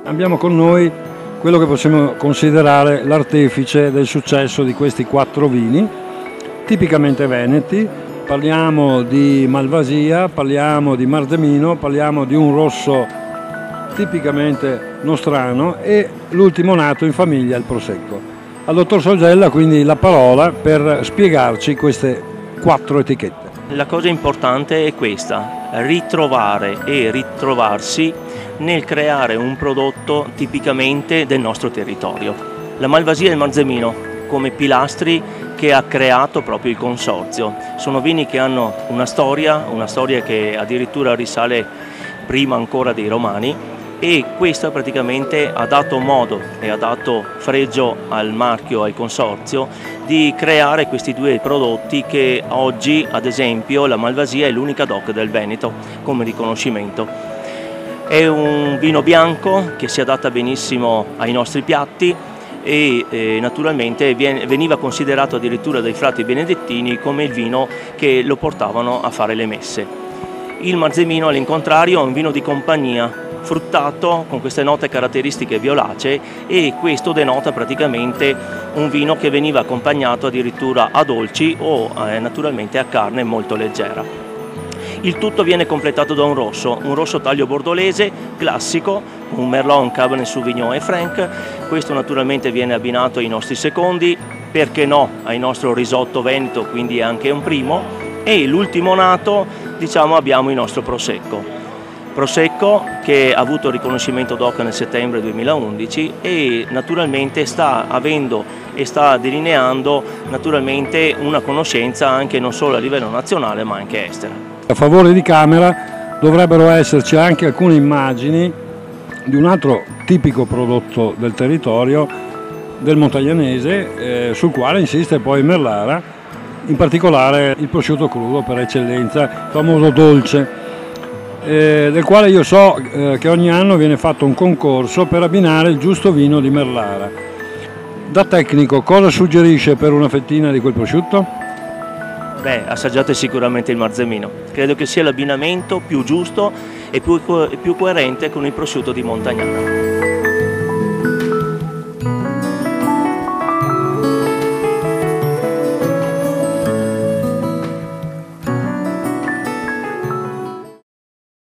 Abbiamo con noi quello che possiamo considerare l'artefice del successo di questi 4 vini, tipicamente veneti. Parliamo di Malvasia, parliamo di Marzemino, parliamo di un rosso tipicamente nostrano e l'ultimo nato in famiglia, il Prosecco. Al dottor Sorgella quindi la parola per spiegarci queste 4 etichette. La cosa importante è questa: ritrovare e ritrovarsi nel creare un prodotto tipicamente del nostro territorio. La Malvasia e il Marzemino come pilastri che ha creato proprio il consorzio. Sono vini che hanno una storia che addirittura risale prima ancora dei Romani, e questo praticamente ha dato modo e ha dato fregio al marchio, al consorzio, di creare questi 2 prodotti che oggi, ad esempio, la Malvasia è l'unica DOC del Veneto come riconoscimento. È un vino bianco che si adatta benissimo ai nostri piatti e naturalmente veniva considerato addirittura dai frati benedettini come il vino che lo portavano a fare le messe. Il Marzemino, all'incontrario, è un vino di compagnia, fruttato con queste note caratteristiche violacee, e questo denota praticamente un vino che veniva accompagnato addirittura a dolci o naturalmente a carne molto leggera. Il tutto viene completato da un rosso taglio bordolese classico, un Merlot, un Cabernet Sauvignon e Franc. Questo naturalmente viene abbinato ai nostri secondi, perché no, al nostro risotto veneto, quindi è anche un primo, e l'ultimo nato, diciamo, abbiamo il nostro Prosecco che ha avuto riconoscimento DOC nel settembre 2011 e naturalmente sta avendo e sta delineando naturalmente una conoscenza anche non solo a livello nazionale ma anche estera. A favore di camera dovrebbero esserci anche alcune immagini di un altro tipico prodotto del territorio, del montagnanese, sul quale insiste poi Merlara, in particolare il prosciutto crudo per eccellenza, il famoso dolce, del quale io so che ogni anno viene fatto un concorso per abbinare il giusto vino di Merlara. Da tecnico, cosa suggerisce per una fettina di quel prosciutto? Beh, assaggiate sicuramente il Marzemino. Credo che sia l'abbinamento più giusto e più coerente con il prosciutto di Montagnana.